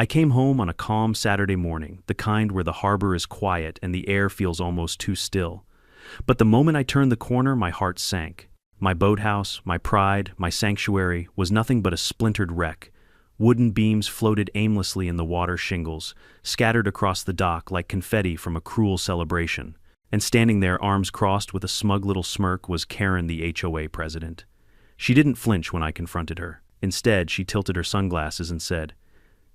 I came home on a calm Saturday morning, the kind where the harbor is quiet and the air feels almost too still. But the moment I turned the corner, my heart sank. My boathouse, my pride, my sanctuary, was nothing but a splintered wreck. Wooden beams floated aimlessly in the water shingles, scattered across the dock like confetti from a cruel celebration. And standing there, arms crossed with a smug little smirk, was Karen, the HOA president. She didn't flinch when I confronted her. Instead, she tilted her sunglasses and said,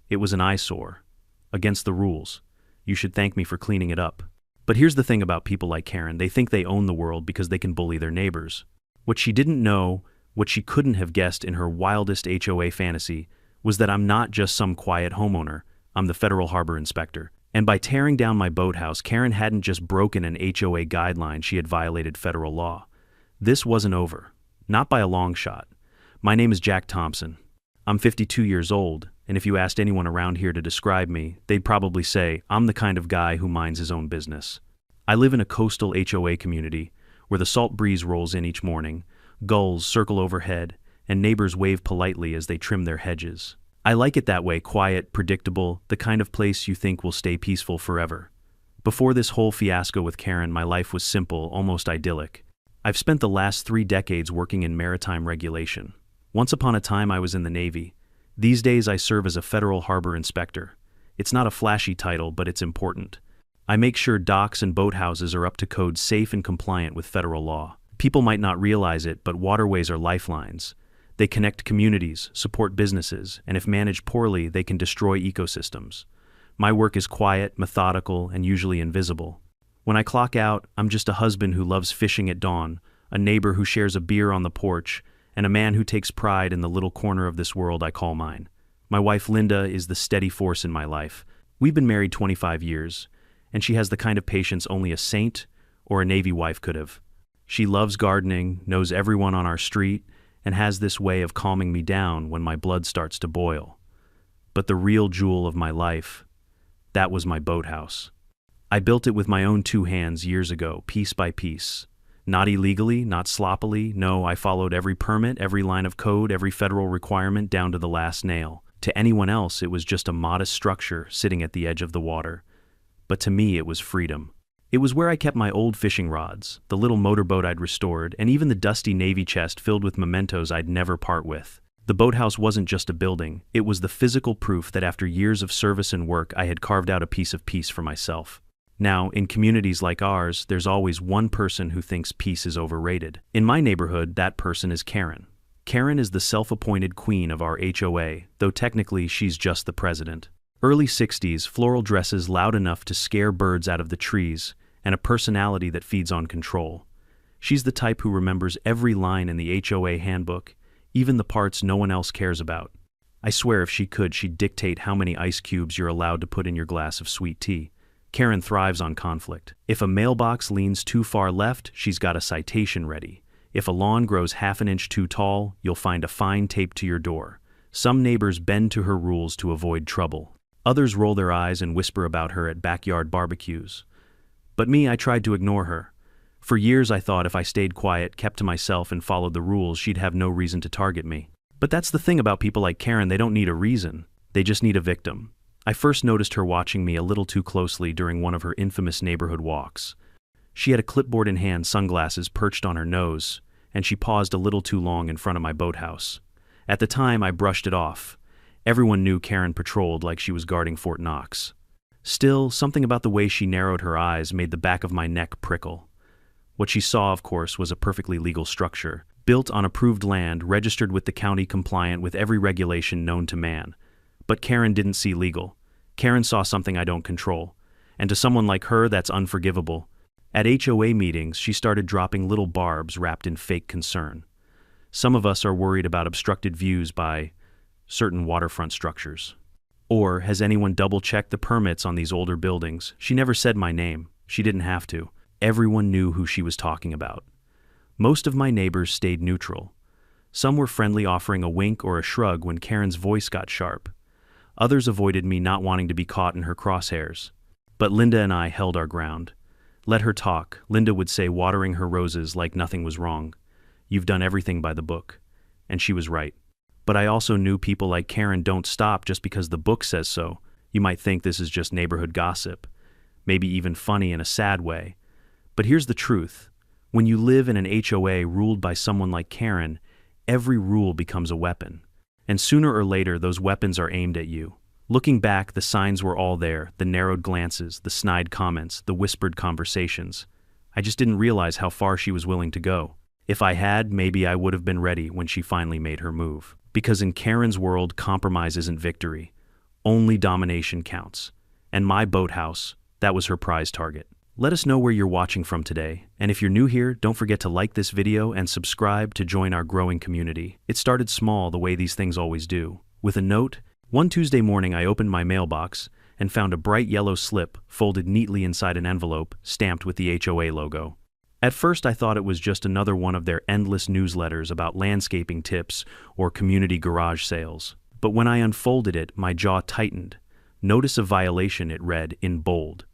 "It was an eyesore. Against the rules. You should thank me for cleaning it up." But here's the thing about people like Karen: they think they own the world because they can bully their neighbors. What she didn't know, what she couldn't have guessed in her wildest HOA fantasy, was that I'm not just some quiet homeowner, I'm the federal harbor inspector. And by tearing down my boathouse, Karen hadn't just broken an HOA guideline, she had violated federal law. This wasn't over. Not by a long shot. My name is Jack Thompson. I'm 52 years old, and if you asked anyone around here to describe me, they'd probably say I'm the kind of guy who minds his own business. I live in a coastal HOA community where the salt breeze rolls in each morning, gulls circle overhead, and neighbors wave politely as they trim their hedges. I like it that way, quiet, predictable, the kind of place you think will stay peaceful forever. Before this whole fiasco with Karen, my life was simple, almost idyllic. I've spent the last 3 decades working in maritime regulation. Once upon a time, I was in the Navy. These days, I serve as a federal harbor inspector. It's not a flashy title, but it's important. I make sure docks and boathouses are up to code, safe and compliant with federal law. People might not realize it, but waterways are lifelines. They connect communities, support businesses, and if managed poorly, they can destroy ecosystems. My work is quiet, methodical, and usually invisible. When I clock out, I'm just a husband who loves fishing at dawn, a neighbor who shares a beer on the porch, and a man who takes pride in the little corner of this world I call mine. My wife Linda is the steady force in my life. We've been married 25 years, and she has the kind of patience only a saint or a Navy wife could have. She loves gardening, knows everyone on our street, and has this way of calming me down when my blood starts to boil. But the real jewel of my life, that was my boathouse. I built it with my own 2 hands years ago, piece by piece. Not illegally, not sloppily. No, I followed every permit, every line of code, every federal requirement down to the last nail. To anyone else, it was just a modest structure sitting at the edge of the water. But to me, it was freedom. It was where I kept my old fishing rods, the little motorboat I'd restored, and even the dusty Navy chest filled with mementos I'd never part with. The boathouse wasn't just a building, it was the physical proof that after years of service and work, I had carved out a piece of peace for myself. Now, in communities like ours, there's always one person who thinks peace is overrated. In my neighborhood, that person is Karen. Karen is the self-appointed queen of our HOA, though technically she's just the president. Early 60s, floral dresses loud enough to scare birds out of the trees, and a personality that feeds on control. She's the type who remembers every line in the HOA handbook, even the parts no one else cares about. I swear if she could, she'd dictate how many ice cubes you're allowed to put in your glass of sweet tea. Karen thrives on conflict. If a mailbox leans too far left, she's got a citation ready. If a lawn grows half an inch too tall, you'll find a fine taped to your door. Some neighbors bend to her rules to avoid trouble. Others roll their eyes and whisper about her at backyard barbecues. But me, I tried to ignore her. For years I thought if I stayed quiet, kept to myself, and followed the rules, she'd have no reason to target me. But that's the thing about people like Karen, they don't need a reason. They just need a victim. I first noticed her watching me a little too closely during one of her infamous neighborhood walks. She had a clipboard in hand, sunglasses perched on her nose, and she paused a little too long in front of my boathouse. At the time, I brushed it off. Everyone knew Karen patrolled like she was guarding Fort Knox. Still, something about the way she narrowed her eyes made the back of my neck prickle. What she saw, of course, was a perfectly legal structure, built on approved land, registered with the county, compliant with every regulation known to man. But Karen didn't see legal. Karen saw something I don't control. And to someone like her, that's unforgivable. At HOA meetings, she started dropping little barbs wrapped in fake concern. Some of us are worried about obstructed views by certain waterfront structures. Or, has anyone double-checked the permits on these older buildings? She never said my name. She didn't have to. Everyone knew who she was talking about. Most of my neighbors stayed neutral. Some were friendly, offering a wink or a shrug when Karen's voice got sharp. Others avoided me, not wanting to be caught in her crosshairs. But Linda and I held our ground. Let her talk, Linda would say, watering her roses like nothing was wrong. You've done everything by the book. And she was right. But I also knew people like Karen don't stop just because the book says so. You might think this is just neighborhood gossip, maybe even funny in a sad way. But here's the truth. When you live in an HOA ruled by someone like Karen, every rule becomes a weapon. And sooner or later, those weapons are aimed at you. Looking back, the signs were all there, the narrowed glances, the snide comments, the whispered conversations. I just didn't realize how far she was willing to go. If I had, maybe I would have been ready when she finally made her move. Because in Karen's world, compromise isn't victory. Only domination counts. And my boathouse, that was her prize target. Let us know where you're watching from today, and if you're new here, don't forget to like this video and subscribe to join our growing community. It started small, the way these things always do. With a note, one Tuesday morning I opened my mailbox and found a bright yellow slip folded neatly inside an envelope stamped with the HOA logo. At first I thought it was just another one of their endless newsletters about landscaping tips or community garage sales. But when I unfolded it, my jaw tightened. Notice of violation, it read in bold.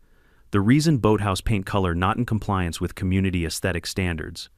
The reason Boathouse paint color not in compliance with community aesthetic standards.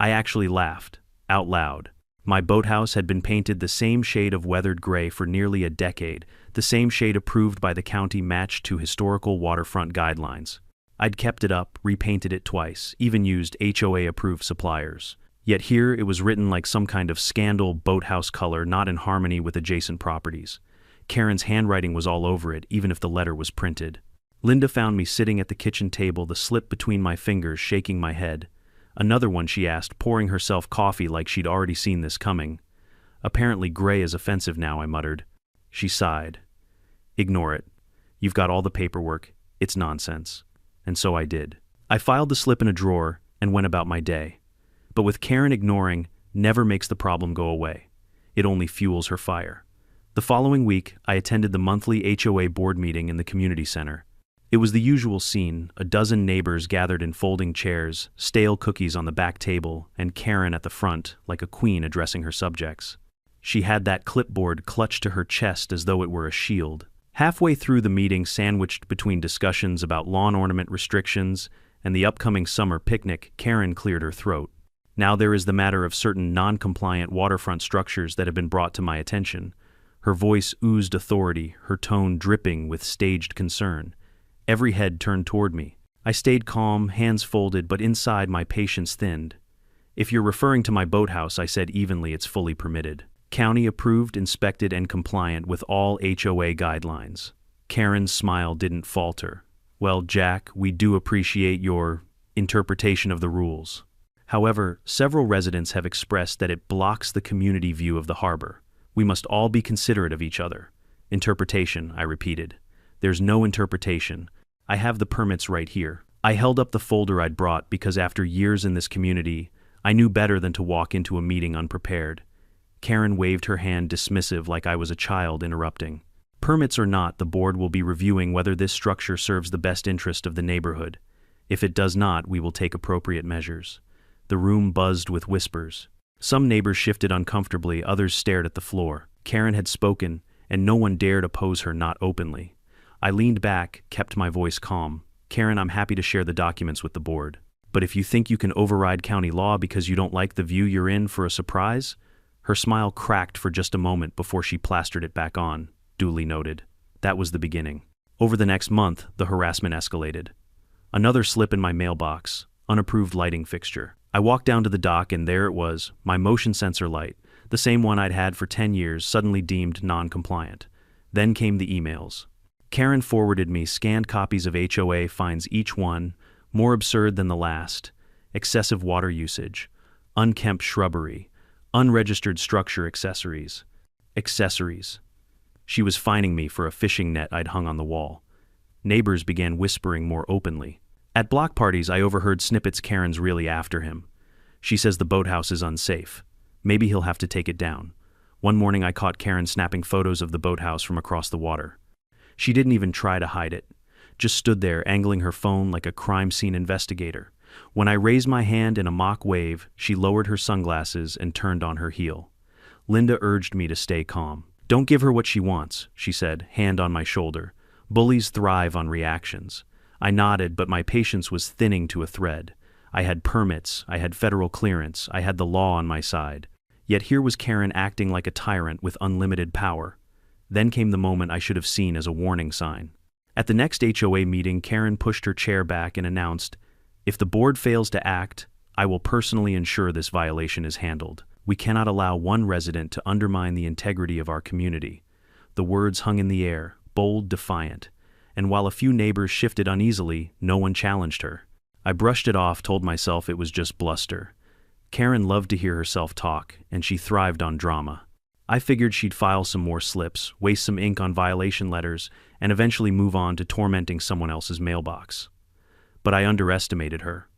I actually laughed, out loud. My boathouse had been painted the same shade of weathered gray for nearly a decade, the same shade approved by the county matched to historical waterfront guidelines. I'd kept it up, repainted it twice, even used HOA-approved suppliers. Yet here it was written like some kind of scandal boathouse color not in harmony with adjacent properties. Karen's handwriting was all over it, even if the letter was printed. Linda found me sitting at the kitchen table, the slip between my fingers, shaking my head. Another one, she asked, pouring herself coffee like she'd already seen this coming. Apparently gray is offensive now, I muttered. She sighed. Ignore it. You've got all the paperwork. It's nonsense. And so I did. I filed the slip in a drawer and went about my day. But with Karen, ignoring never makes the problem go away. It only fuels her fire. The following week, I attended the monthly HOA board meeting in the community center. It was the usual scene, a dozen neighbors gathered in folding chairs, stale cookies on the back table, and Karen at the front, like a queen addressing her subjects. She had that clipboard clutched to her chest as though it were a shield. Halfway through the meeting, sandwiched between discussions about lawn ornament restrictions and the upcoming summer picnic, Karen cleared her throat. Now there is the matter of certain non-compliant waterfront structures that have been brought to my attention. Her voice oozed authority, her tone dripping with staged concern. Every head turned toward me. I stayed calm, hands folded, but inside my patience thinned. If you're referring to my boathouse, I said evenly, it's fully permitted. County approved, inspected, and compliant with all HOA guidelines. Karen's smile didn't falter. Well, Jack, we do appreciate your interpretation of the rules. However, several residents have expressed that it blocks the community view of the harbor. We must all be considerate of each other. Interpretation, I repeated. There's no interpretation. I have the permits right here. I held up the folder I'd brought because after years in this community, I knew better than to walk into a meeting unprepared. Karen waved her hand dismissive like I was a child interrupting. Permits or not, the board will be reviewing whether this structure serves the best interest of the neighborhood. If it does not, we will take appropriate measures. The room buzzed with whispers. Some neighbors shifted uncomfortably, others stared at the floor. Karen had spoken, and no one dared oppose her, not openly. I leaned back, kept my voice calm. Karen, I'm happy to share the documents with the board. But if you think you can override county law because you don't like the view you're in for a surprise? Her smile cracked for just a moment before she plastered it back on, duly noted. That was the beginning. Over the next month, the harassment escalated. Another slip in my mailbox, unapproved lighting fixture. I walked down to the dock and there it was, my motion sensor light, the same one I'd had for 10 years, suddenly deemed non-compliant. Then came the emails. Karen forwarded me scanned copies of HOA fines, each one more absurd than the last. Excessive water usage, unkempt shrubbery, unregistered structure accessories. Accessories. She was fining me for a fishing net I'd hung on the wall. Neighbors began whispering more openly. At block parties, I overheard snippets. Karen's really after him. She says the boathouse is unsafe. Maybe he'll have to take it down. One morning I caught Karen snapping photos of the boathouse from across the water. She didn't even try to hide it, just stood there angling her phone like a crime scene investigator. When I raised my hand in a mock wave, she lowered her sunglasses and turned on her heel. Linda urged me to stay calm. Don't give her what she wants, she said, hand on my shoulder. Bullies thrive on reactions. I nodded, but my patience was thinning to a thread. I had permits, I had federal clearance, I had the law on my side. Yet here was Karen acting like a tyrant with unlimited power. Then came the moment I should have seen as a warning sign. At the next HOA meeting, Karen pushed her chair back and announced, "If the board fails to act, I will personally ensure this violation is handled. We cannot allow one resident to undermine the integrity of our community." The words hung in the air, bold, defiant, and while a few neighbors shifted uneasily, no one challenged her. I brushed it off, told myself it was just bluster. Karen loved to hear herself talk, and she thrived on drama. I figured she'd file some more slips, waste some ink on violation letters, and eventually move on to tormenting someone else's mailbox. But I underestimated her,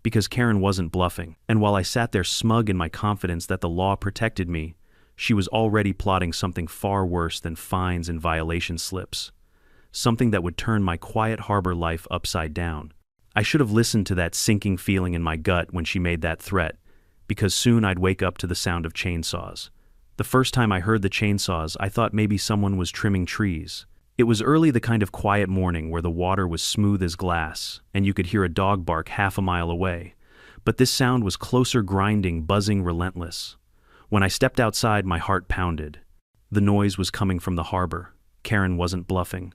because Karen wasn't bluffing, and while I sat there smug in my confidence that the law protected me, she was already plotting something far worse than fines and violation slips. Something that would turn my quiet harbor life upside down. I should have listened to that sinking feeling in my gut when she made that threat, because soon I'd wake up to the sound of chainsaws. The first time I heard the chainsaws, I thought maybe someone was trimming trees. It was early, the kind of quiet morning where the water was smooth as glass, and you could hear a dog bark half a mile away. But this sound was closer, grinding, buzzing, relentless. When I stepped outside, my heart pounded. The noise was coming from the harbor. Karen wasn't bluffing.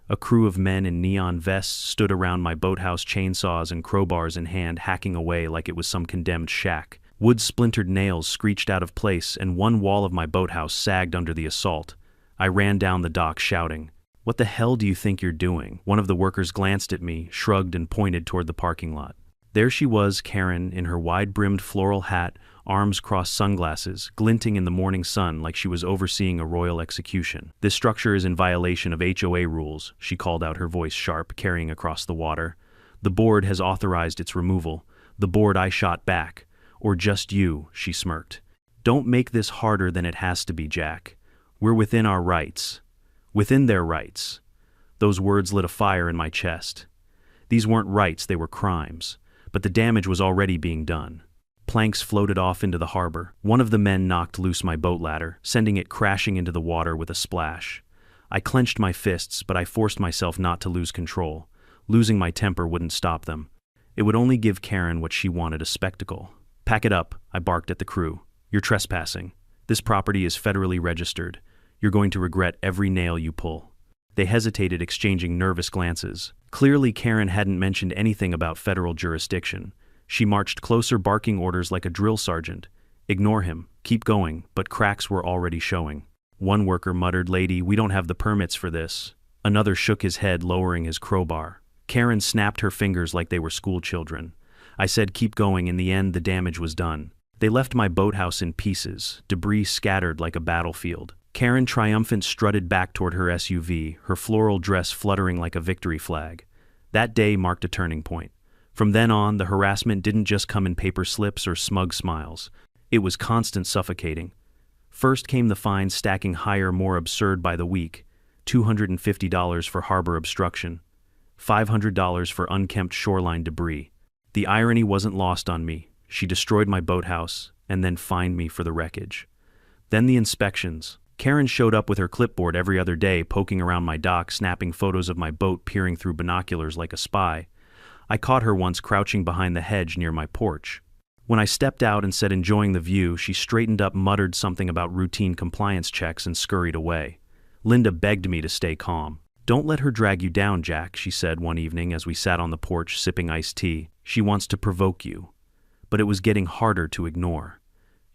A crew of men in neon vests stood around my boathouse, chainsaws and crowbars in hand, hacking away like it was some condemned shack. Wood-splintered nails screeched out of place, and one wall of my boathouse sagged under the assault. I ran down the dock shouting, "What the hell do you think you're doing?" One of the workers glanced at me, shrugged, and pointed toward the parking lot. There she was, Karen, in her wide-brimmed floral hat, arms-crossed sunglasses, glinting in the morning sun like she was overseeing a royal execution. "This structure is in violation of HOA rules," she called out, her voice sharp, carrying across the water. "The board has authorized its removal." "The board," I shot back. "Or just you," she smirked. "Don't make this harder than it has to be, Jack. We're within our rights." Within their rights. Those words lit a fire in my chest. These weren't rights, they were crimes. But the damage was already being done. Planks floated off into the harbor. One of the men knocked loose my boat ladder, sending it crashing into the water with a splash. I clenched my fists, but I forced myself not to lose control. Losing my temper wouldn't stop them. It would only give Karen what she wanted, a spectacle. "Pack it up," I barked at the crew. "You're trespassing. This property is federally registered. You're going to regret every nail you pull." They hesitated, exchanging nervous glances. Clearly, Karen hadn't mentioned anything about federal jurisdiction. She marched closer, barking orders like a drill sergeant. "Ignore him. Keep going," but cracks were already showing. One worker muttered, "Lady, we don't have the permits for this." Another shook his head, lowering his crowbar. Karen snapped her fingers like they were school children. I said, "Keep going." In the end, the damage was done. They left my boathouse in pieces, debris scattered like a battlefield. Karen, triumphant, strutted back toward her SUV, her floral dress fluttering like a victory flag. That day marked a turning point. From then on, the harassment didn't just come in paper slips or smug smiles. It was constant, suffocating. First came the fines, stacking higher, more absurd by the week. $250 for harbor obstruction. $500 for unkempt shoreline debris. The irony wasn't lost on me. She destroyed my boathouse and then fined me for the wreckage. Then the inspections. Karen showed up with her clipboard every other day, poking around my dock, snapping photos of my boat, peering through binoculars like a spy. I caught her once crouching behind the hedge near my porch. When I stepped out and said enjoying the view, she straightened up, muttered something about routine compliance checks, and scurried away. Linda begged me to stay calm. "Don't let her drag you down, Jack," she said one evening as we sat on the porch sipping iced tea. "She wants to provoke you." But it was getting harder to ignore.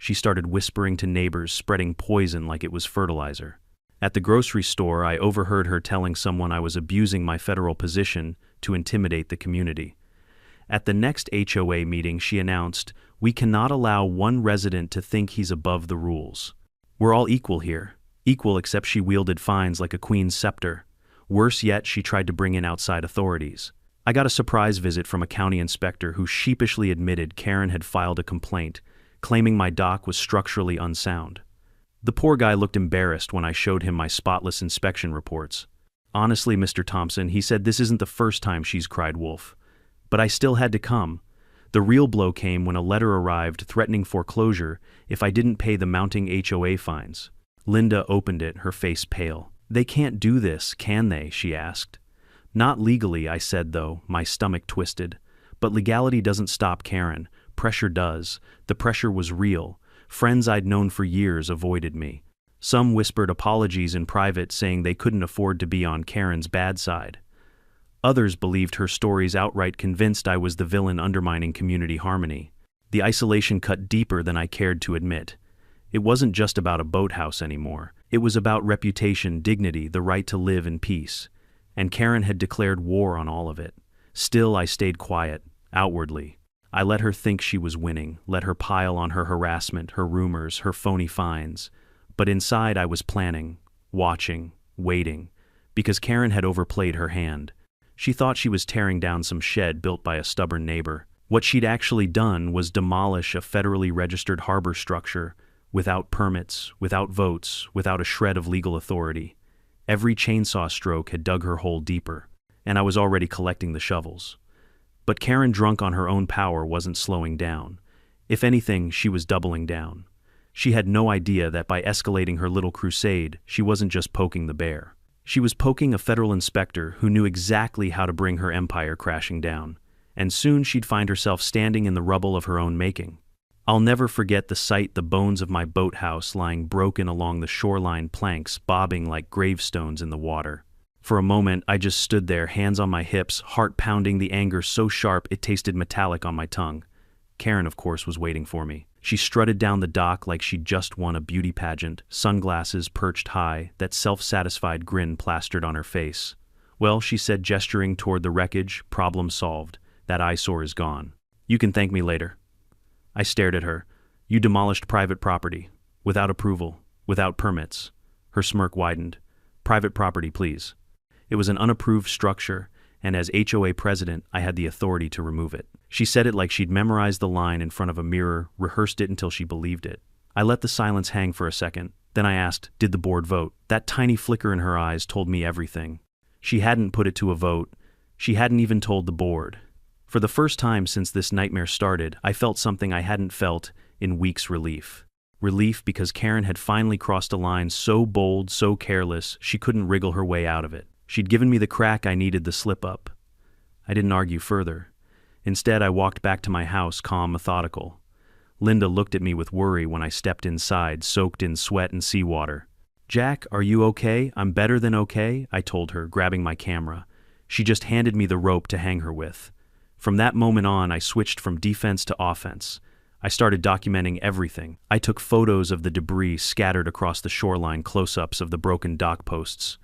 She started whispering to neighbors, spreading poison like it was fertilizer. At the grocery store, I overheard her telling someone I was abusing my federal position to intimidate the community. At the next HOA meeting, she announced, "We cannot allow one resident to think he's above the rules. We're all equal here." Equal, except she wielded fines like a queen's scepter. Worse yet, she tried to bring in outside authorities. I got a surprise visit from a county inspector who sheepishly admitted Karen had filed a complaint, claiming my dock was structurally unsound. The poor guy looked embarrassed when I showed him my spotless inspection reports. "Honestly, Mr. Thompson," he said, "this isn't the first time she's cried wolf." But I still had to come. The real blow came when a letter arrived threatening foreclosure if I didn't pay the mounting HOA fines. Linda opened it, her face pale. "They can't do this, can they?" she asked. "Not legally," I said, though, my stomach twisted. But legality doesn't stop Karen. Pressure does. The pressure was real. Friends I'd known for years avoided me. Some whispered apologies in private, saying they couldn't afford to be on Karen's bad side. Others believed her stories outright, convinced I was the villain undermining community harmony. The isolation cut deeper than I cared to admit. It wasn't just about a boathouse anymore. It was about reputation, dignity, the right to live in peace. And Karen had declared war on all of it. Still, I stayed quiet, outwardly. I let her think she was winning, let her pile on her harassment, her rumors, her phony fines. But inside I was planning, watching, waiting, because Karen had overplayed her hand. She thought she was tearing down some shed built by a stubborn neighbor. What she'd actually done was demolish a federally registered harbor structure, without permits, without votes, without a shred of legal authority. Every chainsaw stroke had dug her hole deeper, and I was already collecting the shovels. But Karen, drunk on her own power, wasn't slowing down. If anything, she was doubling down. She had no idea that by escalating her little crusade, she wasn't just poking the bear. She was poking a federal inspector who knew exactly how to bring her empire crashing down, and soon she'd find herself standing in the rubble of her own making. I'll never forget the sight, the bones of my boathouse lying broken along the shoreline planks, bobbing like gravestones in the water. For a moment, I just stood there, hands on my hips, heart pounding, the anger so sharp it tasted metallic on my tongue. Karen, of course, was waiting for me. She strutted down the dock like she'd just won a beauty pageant, sunglasses perched high, that self-satisfied grin plastered on her face. "Well," she said, gesturing toward the wreckage, "problem solved. That eyesore is gone. You can thank me later." I stared at her. "You demolished private property. Without approval. Without permits." Her smirk widened. "Private property, please." It was an unapproved structure, and as HOA president, I had the authority to remove it. She said it like she'd memorized the line in front of a mirror, rehearsed it until she believed it. I let the silence hang for a second. Then I asked, "Did the board vote?" That tiny flicker in her eyes told me everything. She hadn't put it to a vote. She hadn't even told the board. For the first time since this nightmare started, I felt something I hadn't felt in weeks: relief. Relief because Karen had finally crossed a line so bold, so careless, she couldn't wriggle her way out of it. She'd given me the crack I needed, the slip-up. I didn't argue further. Instead, I walked back to my house, calm, methodical. Linda looked at me with worry when I stepped inside, soaked in sweat and seawater. "Jack, are you okay?" "I'm better than okay," I told her, grabbing my camera. She just handed me the rope to hang her with. From that moment on, I switched from defense to offense. I started documenting everything. I took photos of the debris scattered across the shoreline, close-ups of the broken dock posts,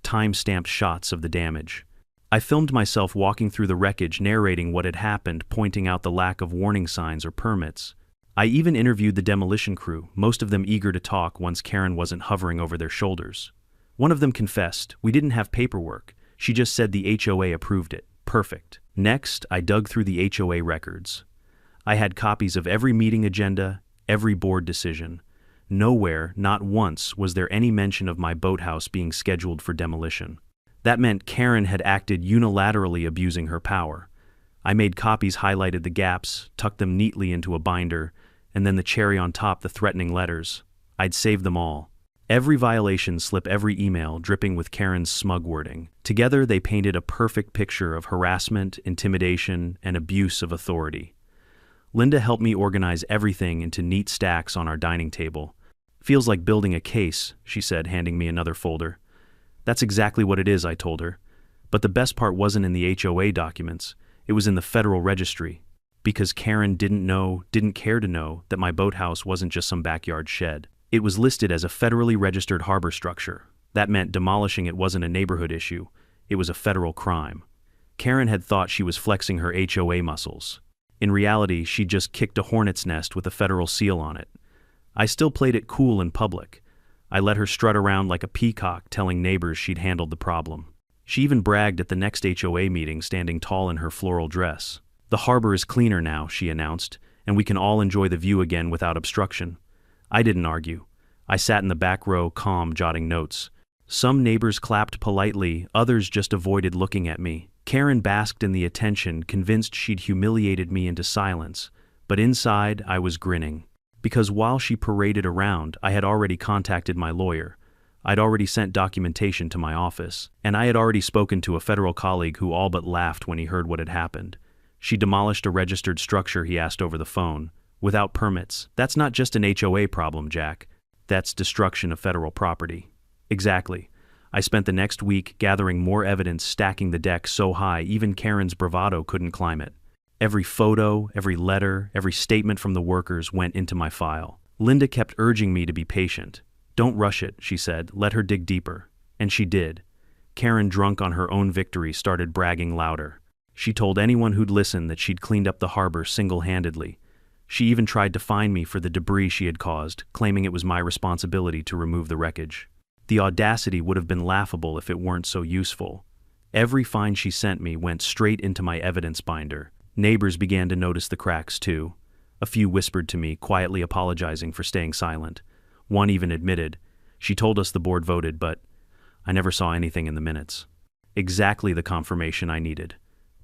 time-stamped shots of the damage. I filmed myself walking through the wreckage, narrating what had happened, pointing out the lack of warning signs or permits. I even interviewed the demolition crew, most of them eager to talk once Karen wasn't hovering over their shoulders. One of them confessed, "We didn't have paperwork. She just said the HOA approved it. Perfect." Next, I dug through the HOA records. I had copies of every meeting agenda, every board decision. Nowhere, not once, was there any mention of my boathouse being scheduled for demolition. That meant Karen had acted unilaterally, abusing her power. I made copies, highlighted the gaps, tucked them neatly into a binder, and then the cherry on top, the threatening letters. I'd saved them all. Every violation slip, every email dripping with Karen's smug wording. Together, they painted a perfect picture of harassment, intimidation, and abuse of authority. Linda helped me organize everything into neat stacks on our dining table. "Feels like building a case," she said, handing me another folder. "That's exactly what it is," I told her. But the best part wasn't in the HOA documents. It was in the Federal Registry. Because Karen didn't care to know that my boathouse wasn't just some backyard shed. It was listed as a federally registered harbor structure. That meant demolishing it wasn't a neighborhood issue. It was a federal crime. Karen had thought she was flexing her HOA muscles. In reality, she'd just kicked a hornet's nest with a federal seal on it. I still played it cool in public. I let her strut around like a peacock, telling neighbors she'd handled the problem. She even bragged at the next HOA meeting, standing tall in her floral dress. "The harbor is cleaner now," she announced, "and we can all enjoy the view again without obstruction." I didn't argue. I sat in the back row, calm, jotting notes. Some neighbors clapped politely, others just avoided looking at me. Karen basked in the attention, convinced she'd humiliated me into silence. But inside, I was grinning. Because while she paraded around, I had already contacted my lawyer. I'd already sent documentation to my office, and I had already spoken to a federal colleague who all but laughed when he heard what had happened. "She demolished a registered structure?" he asked over the phone. Without permits. That's not just an HOA problem, Jack. That's destruction of federal property. Exactly. I spent the next week gathering more evidence, stacking the deck so high even Karen's bravado couldn't climb it. Every photo, every letter, every statement from the workers went into my file. Linda kept urging me to be patient. Don't rush it, she said. Let her dig deeper. And she did. Karen, drunk on her own victory, started bragging louder. She told anyone who'd listen that she'd cleaned up the harbor single-handedly. She even tried to fine me for the debris she had caused, claiming it was my responsibility to remove the wreckage. The audacity would have been laughable if it weren't so useful. Every fine she sent me went straight into my evidence binder. Neighbors began to notice the cracks too. A few whispered to me, quietly apologizing for staying silent. One even admitted, "She told us the board voted, but I never saw anything in the minutes." Exactly the confirmation I needed.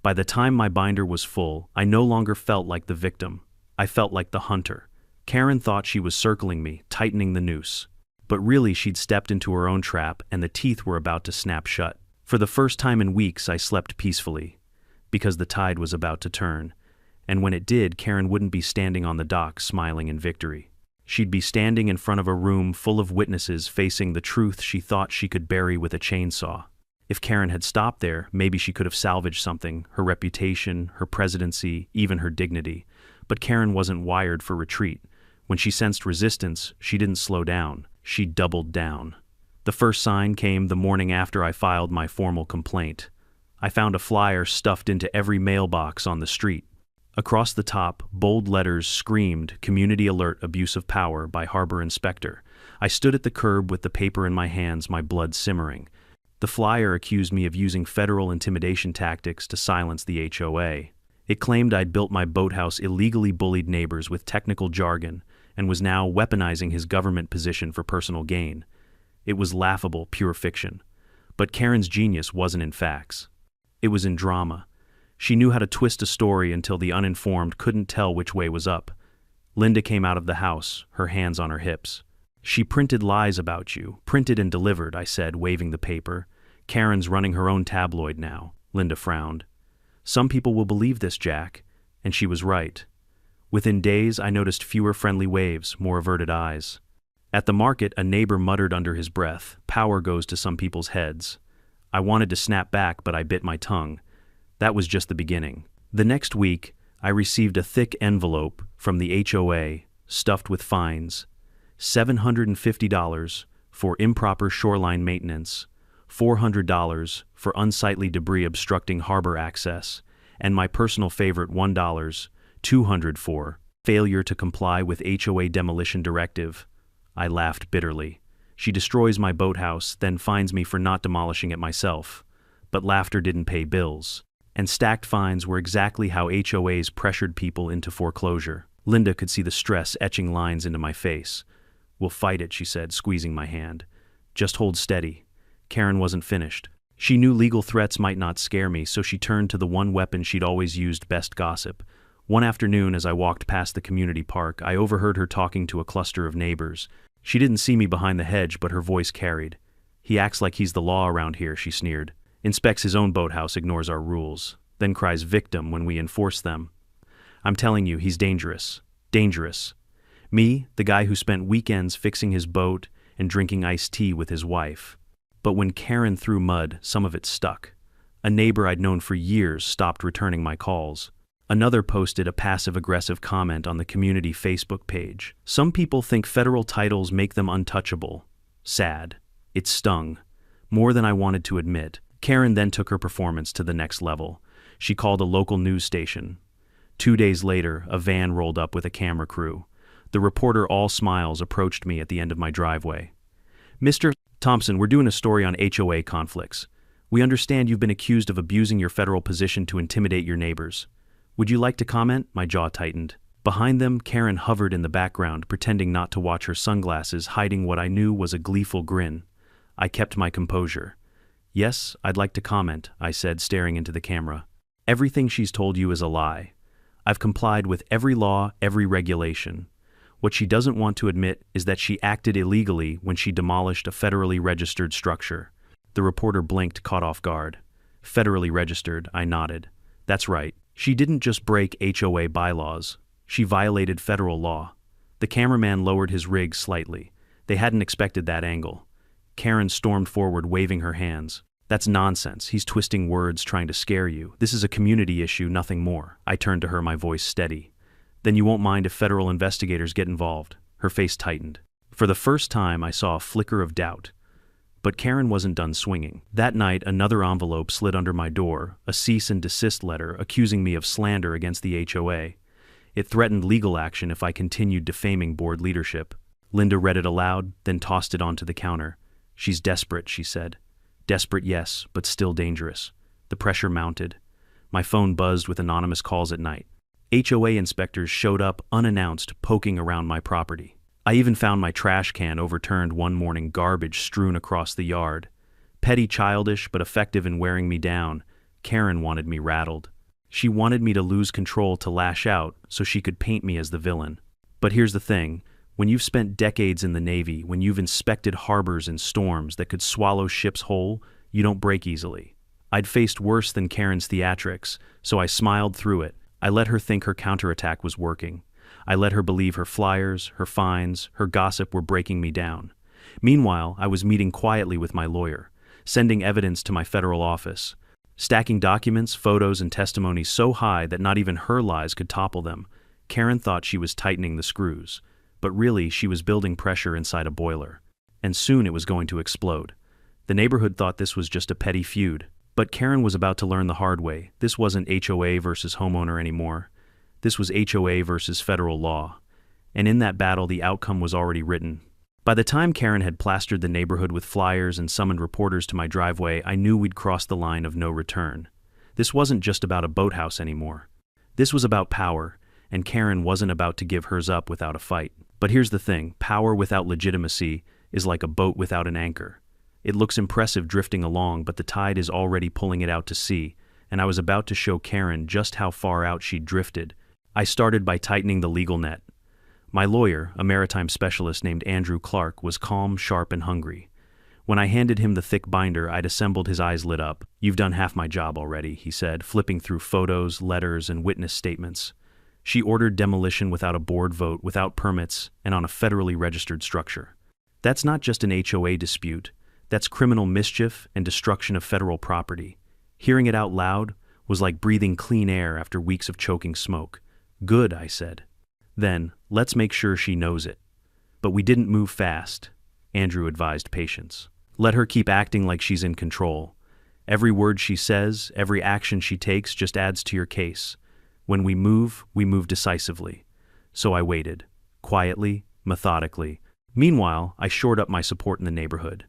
By the time my binder was full, I no longer felt like the victim. I felt like the hunter. Karen thought she was circling me, tightening the noose. But really she'd stepped into her own trap and the teeth were about to snap shut. For the first time in weeks I slept peacefully, because the tide was about to turn. And when it did, Karen wouldn't be standing on the dock smiling in victory. She'd be standing in front of a room full of witnesses facing the truth she thought she could bury with a chainsaw. If Karen had stopped there, maybe she could have salvaged something, her reputation, her presidency, even her dignity. But Karen wasn't wired for retreat. When she sensed resistance, she didn't slow down. She doubled down. The first sign came the morning after I filed my formal complaint. I found a flyer stuffed into every mailbox on the street. Across the top, bold letters screamed, "Community Alert, Abuse of Power" by Harbor Inspector. I stood at the curb with the paper in my hands, my blood simmering. The flyer accused me of using federal intimidation tactics to silence the HOA. It claimed I'd built my boathouse, illegally bullied neighbors with technical jargon, and was now weaponizing his government position for personal gain. It was laughable, pure fiction. But Karen's genius wasn't in facts. It was in drama. She knew how to twist a story until the uninformed couldn't tell which way was up. Linda came out of the house, her hands on her hips. "She printed lies about you, printed and delivered," I said, waving the paper. "Karen's running her own tabloid now." Linda frowned. "Some people will believe this, Jack." And she was right. Within days, I noticed fewer friendly waves, more averted eyes. At the market, a neighbor muttered under his breath, "Power goes to some people's heads." I wanted to snap back, but I bit my tongue. That was just the beginning. The next week, I received a thick envelope from the HOA, stuffed with fines. $750 for improper shoreline maintenance, $400 for unsightly debris obstructing harbor access, and my personal favorite $1, $200 for failure to comply with HOA demolition directive. I laughed bitterly. She destroys my boathouse, then fines me for not demolishing it myself. But laughter didn't pay bills. And stacked fines were exactly how HOAs pressured people into foreclosure. Linda could see the stress etching lines into my face. "We'll fight it," she said, squeezing my hand. "Just hold steady." Karen wasn't finished. She knew legal threats might not scare me, so she turned to the one weapon she'd always used, best gossip. One afternoon, as I walked past the community park, I overheard her talking to a cluster of neighbors. She didn't see me behind the hedge, but her voice carried. "He acts like he's the law around here," she sneered. "Inspects his own boathouse, ignores our rules, then cries victim when we enforce them. I'm telling you, he's dangerous. Dangerous. Me, the guy who spent weekends fixing his boat and drinking iced tea with his wife." But when Karen threw mud, some of it stuck. A neighbor I'd known for years stopped returning my calls. Another posted a passive-aggressive comment on the community Facebook page. "Some people think federal titles make them untouchable." Sad. It stung. More than I wanted to admit. Karen then took her performance to the next level. She called a local news station. 2 days later, a van rolled up with a camera crew. The reporter, all smiles, approached me at the end of my driveway. "Mr. Thompson, we're doing a story on HOA conflicts. We understand you've been accused of abusing your federal position to intimidate your neighbors. Would you like to comment?" My jaw tightened. Behind them, Karen hovered in the background, pretending not to watch her sunglasses, hiding what I knew was a gleeful grin. I kept my composure. "Yes, I'd like to comment," I said, staring into the camera. "Everything she's told you is a lie. I've complied with every law, every regulation. What she doesn't want to admit is that she acted illegally when she demolished a federally registered structure." The reporter blinked, caught off guard. "Federally registered," I nodded. "That's right. She didn't just break HOA bylaws. She violated federal law. The cameraman lowered his rig slightly. They hadn't expected that angle. Karen stormed forward, waving her hands. That's nonsense. He's twisting words, trying to scare you. This is a community issue, nothing more. I turned to her, my voice steady. Then you won't mind if federal investigators get involved. Her face tightened. For the first time, I saw a flicker of doubt. But Karen wasn't done swinging. That night, another envelope slid under my door, a cease and desist letter accusing me of slander against the HOA. It threatened legal action if I continued defaming board leadership. Linda read it aloud, then tossed it onto the counter. She's desperate, she said. Desperate, yes, but still dangerous. The pressure mounted. My phone buzzed with anonymous calls at night. HOA inspectors showed up unannounced, poking around my property. I even found my trash can overturned one morning, garbage strewn across the yard. Petty, childish, but effective in wearing me down. Karen wanted me rattled. She wanted me to lose control, to lash out, so she could paint me as the villain. But here's the thing. When you've spent decades in the Navy, when you've inspected harbors in storms that could swallow ships whole, you don't break easily. I'd faced worse than Karen's theatrics, so I smiled through it. I let her think her counterattack was working. I let her believe her flyers, her fines, her gossip were breaking me down. Meanwhile, I was meeting quietly with my lawyer, sending evidence to my federal office, stacking documents, photos, and testimonies so high that not even her lies could topple them. Karen thought she was tightening the screws. But really, she was building pressure inside a boiler. And soon it was going to explode. The neighborhood thought this was just a petty feud. But Karen was about to learn the hard way. This wasn't HOA versus homeowner anymore. This was HOA versus federal law. And in that battle, the outcome was already written. By the time Karen had plastered the neighborhood with flyers and summoned reporters to my driveway, I knew we'd crossed the line of no return. This wasn't just about a boathouse anymore. This was about power, and Karen wasn't about to give hers up without a fight. But here's the thing, power without legitimacy is like a boat without an anchor. It looks impressive drifting along, but the tide is already pulling it out to sea, and I was about to show Karen just how far out she'd drifted. I started by tightening the legal net. My lawyer, a maritime specialist named Andrew Clark, was calm, sharp, and hungry. When I handed him the thick binder I'd assembled, his eyes lit up. You've done half my job already, he said, flipping through photos, letters, and witness statements. She ordered demolition without a board vote, without permits, and on a federally registered structure. That's not just an HOA dispute. That's criminal mischief and destruction of federal property. Hearing it out loud was like breathing clean air after weeks of choking smoke. Good, I said. Then, let's make sure she knows it. But we didn't move fast. Andrew advised patience. Let her keep acting like she's in control. Every word she says, every action she takes just adds to your case. When we move decisively. So I waited, quietly, methodically. Meanwhile, I shored up my support in the neighborhood.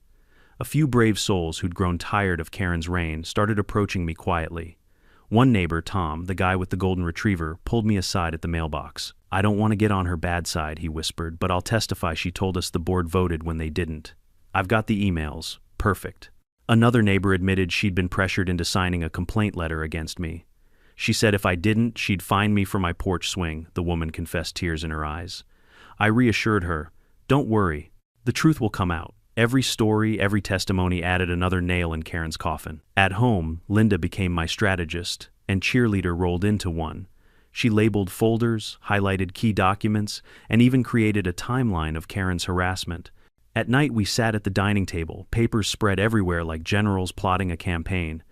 A few brave souls who'd grown tired of Karen's reign started approaching me quietly. One neighbor, Tom, the guy with the golden retriever, pulled me aside at the mailbox. I don't want to get on her bad side, he whispered, but I'll testify she told us the board voted when they didn't. I've got the emails. Perfect. Another neighbor admitted she'd been pressured into signing a complaint letter against me. She said if I didn't, she'd fine me for my porch swing, the woman confessed, tears in her eyes. I reassured her, don't worry, the truth will come out. Every story, every testimony added another nail in Karen's coffin. At home, Linda became my strategist, and cheerleader rolled into one. She labeled folders, highlighted key documents, and even created a timeline of Karen's harassment. At night, we sat at the dining table, papers spread everywhere like generals plotting a campaign.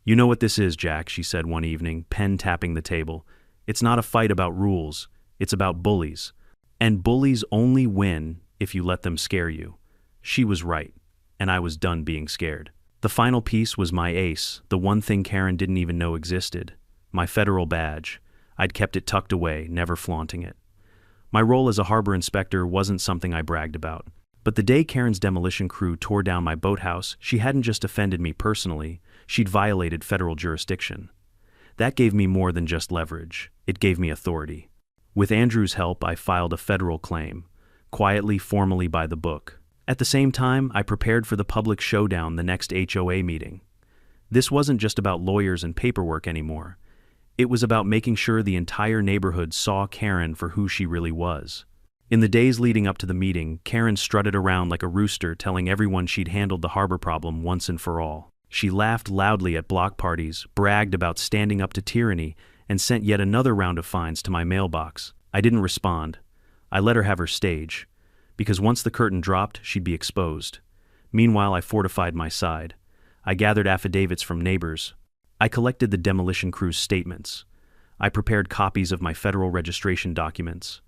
You know what this is, Jack, she said one evening, pen tapping the table. It's not a fight about rules, it's about bullies. And bullies only win if you let them scare you. She was right, and I was done being scared. The final piece was my ace, the one thing Karen didn't even know existed. My federal badge. I'd kept it tucked away, never flaunting it. My role as a harbor inspector wasn't something I bragged about. But the day Karen's demolition crew tore down my boathouse, she hadn't just offended me personally, she'd violated federal jurisdiction. That gave me more than just leverage. It gave me authority. With Andrew's help, I filed a federal claim, quietly, formally by the book. At the same time, I prepared for the public showdown, the next HOA meeting. This wasn't just about lawyers and paperwork anymore. It was about making sure the entire neighborhood saw Karen for who she really was. In the days leading up to the meeting, Karen strutted around like a rooster, telling everyone she'd handled the harbor problem once and for all. She laughed loudly at block parties, bragged about standing up to tyranny, and sent yet another round of fines to my mailbox. I didn't respond. I let her have her stage, because once the curtain dropped, she'd be exposed. Meanwhile, I fortified my side. I gathered affidavits from neighbors. I collected the demolition crew's statements. I prepared copies of my federal registration documents.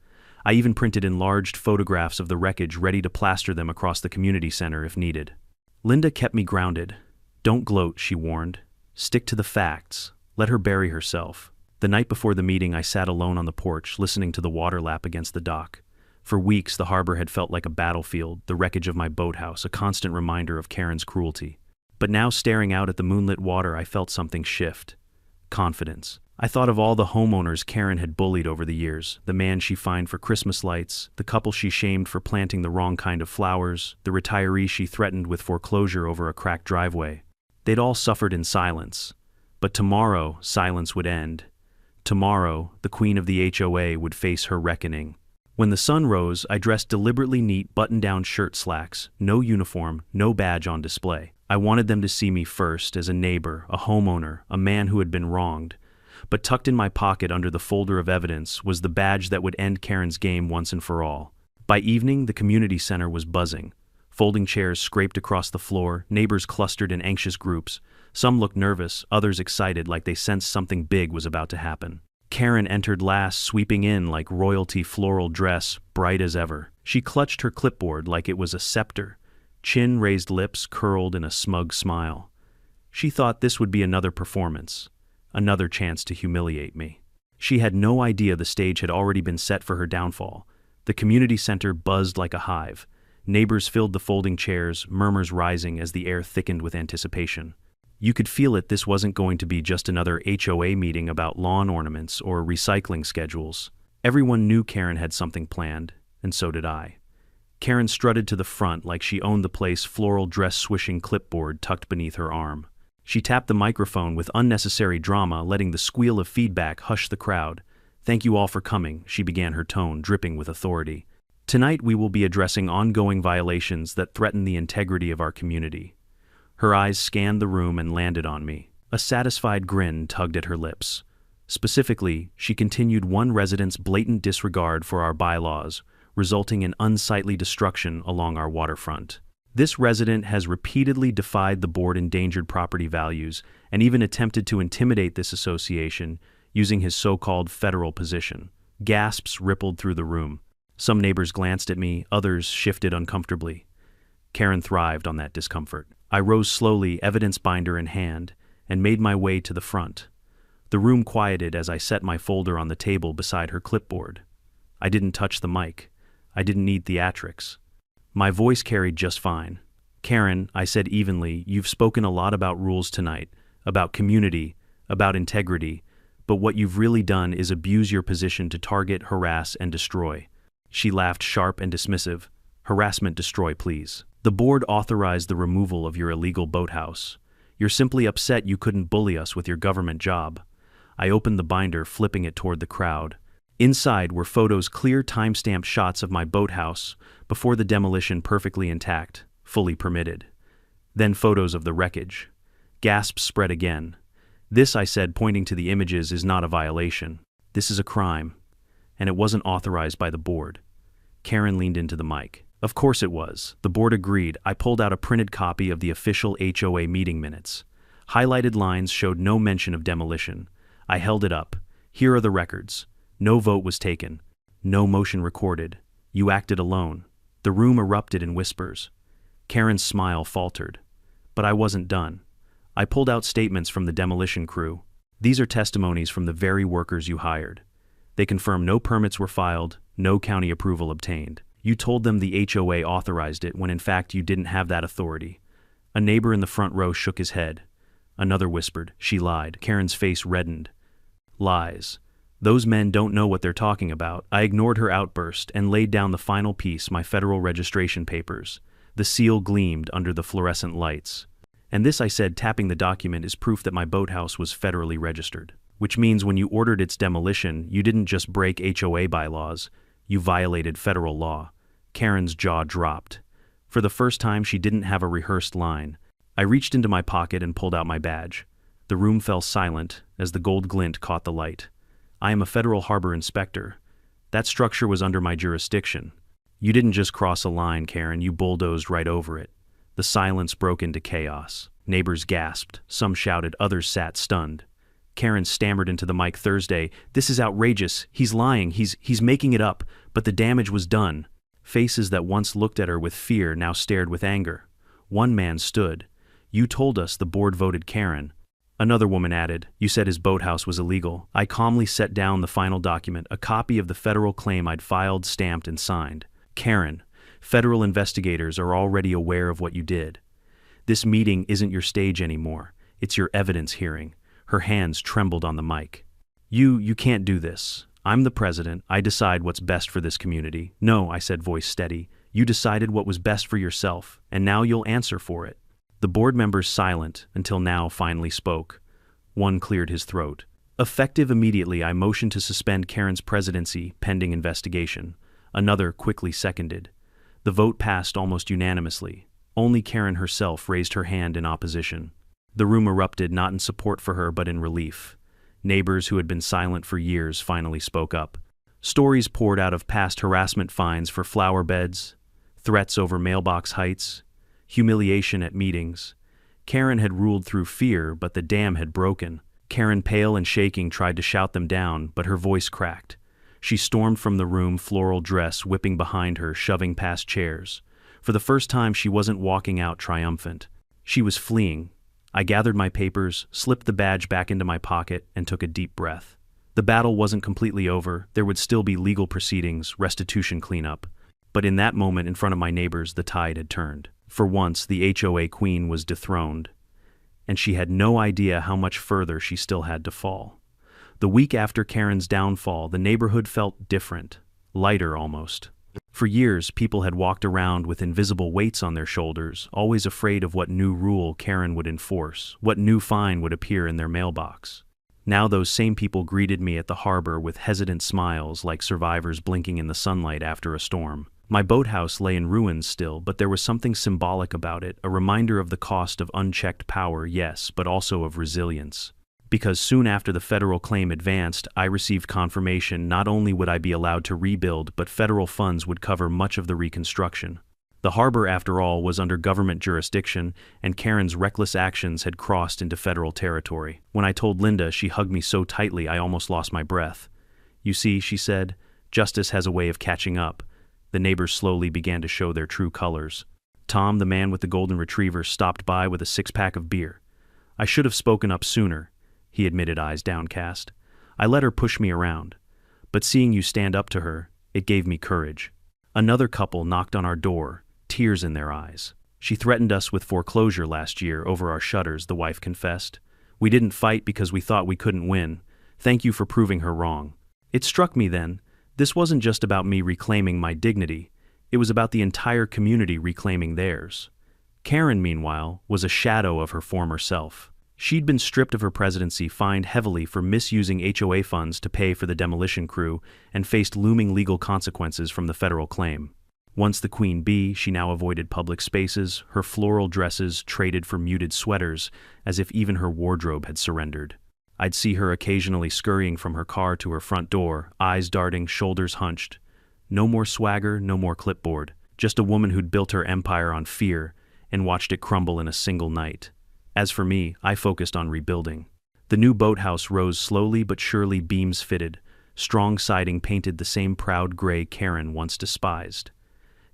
I even printed enlarged photographs of the wreckage ready to plaster them across the community center if needed. Linda kept me grounded. Don't gloat, she warned. Stick to the facts. Let her bury herself. The night before the meeting, I sat alone on the porch, listening to the water lap against the dock. For weeks, the harbor had felt like a battlefield, the wreckage of my boathouse, a constant reminder of Karen's cruelty. But now, staring out at the moonlit water, I felt something shift. Confidence. I thought of all the homeowners Karen had bullied over the years, the man she fined for Christmas lights, the couple she shamed for planting the wrong kind of flowers, the retiree she threatened with foreclosure over a cracked driveway. They'd all suffered in silence. But tomorrow, silence would end. Tomorrow, the queen of the HOA would face her reckoning. When the sun rose, I dressed deliberately neat button-down shirt slacks, no uniform, no badge on display. I wanted them to see me first as a neighbor, a homeowner, a man who had been wronged. But tucked in my pocket under the folder of evidence was the badge that would end Karen's game once and for all. By evening, the community center was buzzing. Folding chairs scraped across the floor, neighbors clustered in anxious groups. Some looked nervous, others excited like they sensed something big was about to happen. Karen entered last, sweeping in like royalty floral dress, bright as ever. She clutched her clipboard like it was a scepter. Chin-raised lips curled in a smug smile. She thought this would be another performance, another chance to humiliate me. She had no idea the stage had already been set for her downfall. The community center buzzed like a hive. Neighbors filled the folding chairs, murmurs rising as the air thickened with anticipation. You could feel it, this wasn't going to be just another HOA meeting about lawn ornaments or recycling schedules. Everyone knew Karen had something planned, and so did I. Karen strutted to the front like she owned the place, floral dress-swishing clipboard tucked beneath her arm. She tapped the microphone with unnecessary drama, letting the squeal of feedback hush the crowd. "Thank you all for coming," she began, her tone dripping with authority. "Tonight we will be addressing ongoing violations that threaten the integrity of our community." Her eyes scanned the room and landed on me. A satisfied grin tugged at her lips. Specifically, she continued one resident's blatant disregard for our bylaws, resulting in unsightly destruction along our waterfront. This resident has repeatedly defied the board endangered property values and even attempted to intimidate this association using his so-called federal position. Gasps rippled through the room. Some neighbors glanced at me, others shifted uncomfortably. Karen thrived on that discomfort. I rose slowly, evidence binder in hand, and made my way to the front. The room quieted as I set my folder on the table beside her clipboard. I didn't touch the mic. I didn't need theatrics. My voice carried just fine. "Karen," I said evenly, "you've spoken a lot about rules tonight, about community, about integrity, but what you've really done is abuse your position to target, harass, and destroy." She laughed, sharp and dismissive. "Harassment, destroy, please. The board authorized the removal of your illegal boathouse. You're simply upset you couldn't bully us with your government job." I opened the binder, flipping it toward the crowd. Inside were photos, clear time-stamped shots of my boathouse before the demolition, perfectly intact, fully permitted. Then photos of the wreckage. Gasps spread again. "This," I said, pointing to the images, "is not a violation. This is a crime. And it wasn't authorized by the board." Karen leaned into the mic. "Of course it was." The board agreed. I pulled out a printed copy of the official HOA meeting minutes. Highlighted lines showed no mention of demolition. I held it up. "Here are the records. No vote was taken. No motion recorded. You acted alone." The room erupted in whispers. Karen's smile faltered. But I wasn't done. I pulled out statements from the demolition crew. "These are testimonies from the very workers you hired. They confirm no permits were filed, no county approval obtained. You told them the HOA authorized it when in fact you didn't have that authority." A neighbor in the front row shook his head. Another whispered, "She lied." Karen's face reddened. "Lies. Those men don't know what they're talking about." I ignored her outburst and laid down the final piece, my federal registration papers. The seal gleamed under the fluorescent lights. "And this," I said, tapping the document, "is proof that my boathouse was federally registered. Which means when you ordered its demolition, you didn't just break HOA bylaws, you violated federal law." Karen's jaw dropped. For the first time, she didn't have a rehearsed line. I reached into my pocket and pulled out my badge. The room fell silent as the gold glint caught the light. "I am a federal harbor inspector. That structure was under my jurisdiction. You didn't just cross a line, Karen, you bulldozed right over it. The silence broke into chaos. Neighbors gasped, some shouted, others sat stunned. Karen stammered into the mic Thursday, "This is outrageous. He's lying. He's making it up." But the damage was done. Faces that once looked at her with fear now stared with anger. One man stood. "You told us," the board voted Karen. Another woman added, "You said his boathouse was illegal." I calmly set down the final document, a copy of the federal claim I'd filed, stamped, and signed. "Karen, federal investigators are already aware of what you did. This meeting isn't your stage anymore. It's your evidence hearing." Her hands trembled on the mic. You can't do this. I'm the president. I decide what's best for this community." "No," I said, voice steady. "You decided what was best for yourself, and now you'll answer for it." The board members, silent until now, finally spoke. One cleared his throat. Effective immediately, I motioned to suspend Karen's presidency pending investigation. Another quickly seconded. The vote passed almost unanimously. Only Karen herself raised her hand in opposition. The room erupted, not in support for her but in relief. Neighbors who had been silent for years finally spoke up. Stories poured out of past harassment fines for flower beds, threats over mailbox heights, humiliation at meetings. Karen had ruled through fear, but the dam had broken. Karen, pale and shaking, tried to shout them down, but her voice cracked. She stormed from the room, floral dress whipping behind her, shoving past chairs. For the first time, she wasn't walking out triumphant. She was fleeing. I gathered my papers, slipped the badge back into my pocket, and took a deep breath. The battle wasn't completely over. There would still be legal proceedings, restitution cleanup. But in that moment, in front of my neighbors, the tide had turned. For once, the HOA queen was dethroned, and she had no idea how much further she still had to fall. The week after Karen's downfall, the neighborhood felt different, lighter almost. For years, people had walked around with invisible weights on their shoulders, always afraid of what new rule Karen would enforce, what new fine would appear in their mailbox. Now those same people greeted me at the harbor with hesitant smiles, like survivors blinking in the sunlight after a storm. My boathouse lay in ruins still, but there was something symbolic about it, a reminder of the cost of unchecked power, yes, but also of resilience. Because soon after the federal claim advanced, I received confirmation not only would I be allowed to rebuild, but federal funds would cover much of the reconstruction. The harbor, after all, was under government jurisdiction, and Karen's reckless actions had crossed into federal territory. When I told Linda, she hugged me so tightly I almost lost my breath. "You see," she said, "justice has a way of catching up." The neighbors slowly began to show their true colors. Tom, the man with the golden retriever, stopped by with a six-pack of beer. "I should have spoken up sooner," he admitted, eyes downcast. "I let her push me around. But seeing you stand up to her, it gave me courage." Another couple knocked on our door, tears in their eyes. "She threatened us with foreclosure last year over our shutters," the wife confessed. "We didn't fight because we thought we couldn't win. Thank you for proving her wrong." It struck me then, this wasn't just about me reclaiming my dignity, it was about the entire community reclaiming theirs. Karen, meanwhile, was a shadow of her former self. She'd been stripped of her presidency, fined heavily for misusing HOA funds to pay for the demolition crew, and faced looming legal consequences from the federal claim. Once the queen bee, she now avoided public spaces, her floral dresses traded for muted sweaters, as if even her wardrobe had surrendered. I'd see her occasionally scurrying from her car to her front door, eyes darting, shoulders hunched. No more swagger, no more clipboard, just a woman who'd built her empire on fear and watched it crumble in a single night. As for me, I focused on rebuilding. The new boathouse rose slowly but surely, beams fitted, strong siding painted the same proud gray Karen once despised.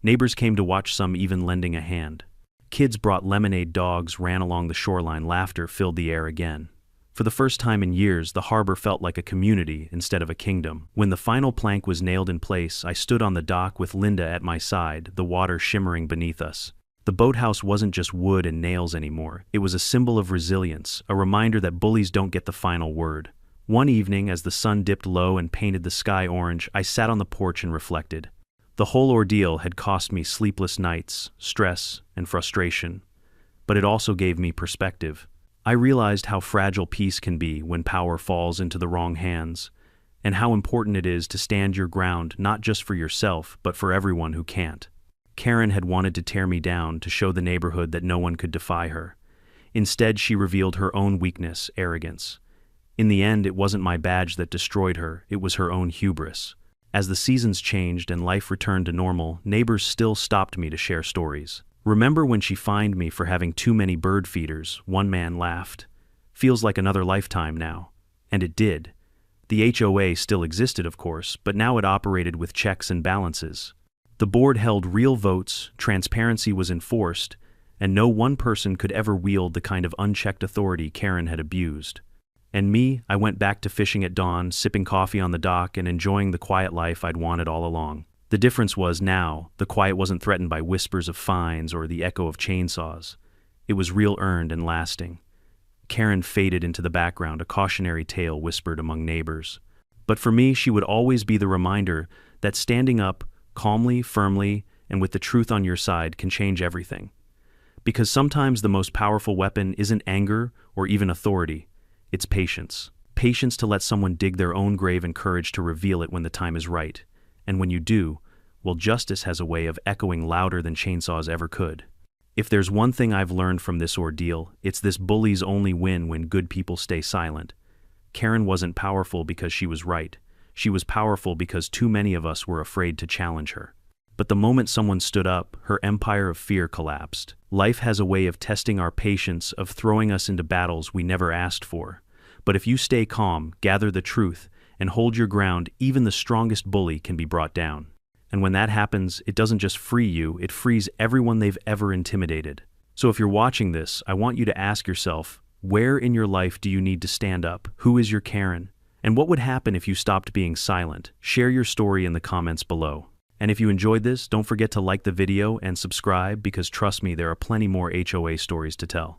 Neighbors came to watch, some even lending a hand. Kids brought lemonade, dogs ran along the shoreline, laughter filled the air again. For the first time in years, the harbor felt like a community instead of a kingdom. When the final plank was nailed in place, I stood on the dock with Linda at my side, the water shimmering beneath us. The boathouse wasn't just wood and nails anymore. It was a symbol of resilience, a reminder that bullies don't get the final word. One evening, as the sun dipped low and painted the sky orange, I sat on the porch and reflected. The whole ordeal had cost me sleepless nights, stress, and frustration. But it also gave me perspective. I realized how fragile peace can be when power falls into the wrong hands, and how important it is to stand your ground not just for yourself, but for everyone who can't. Karen had wanted to tear me down, to show the neighborhood that no one could defy her. Instead, she revealed her own weakness, arrogance. In the end, it wasn't my badge that destroyed her, it was her own hubris. As the seasons changed and life returned to normal, neighbors still stopped me to share stories. "Remember when she fined me for having too many bird feeders?" one man laughed. "Feels like another lifetime now." And it did. The HOA still existed, of course, but now it operated with checks and balances. The board held real votes, transparency was enforced, and no one person could ever wield the kind of unchecked authority Karen had abused. And me, I went back to fishing at dawn, sipping coffee on the dock and enjoying the quiet life I'd wanted all along. The difference was now, the quiet wasn't threatened by whispers of fines or the echo of chainsaws. It was real, earned, and lasting. Karen faded into the background, a cautionary tale whispered among neighbors. But for me, she would always be the reminder that standing up, calmly, firmly, and with the truth on your side can change everything. Because sometimes the most powerful weapon isn't anger or even authority, it's patience. Patience to let someone dig their own grave and courage to reveal it when the time is right. And when you do, well, justice has a way of echoing louder than chainsaws ever could. If there's one thing I've learned from this ordeal, it's this: bullies only win when good people stay silent. Karen wasn't powerful because she was right. She was powerful because too many of us were afraid to challenge her. But the moment someone stood up, her empire of fear collapsed. Life has a way of testing our patience, of throwing us into battles we never asked for. But if you stay calm, gather the truth, and hold your ground, even the strongest bully can be brought down. And when that happens, it doesn't just free you, it frees everyone they've ever intimidated. So if you're watching this, I want you to ask yourself, where in your life do you need to stand up? Who is your Karen? And what would happen if you stopped being silent? Share your story in the comments below. And if you enjoyed this, don't forget to like the video and subscribe, because trust me, there are plenty more HOA stories to tell.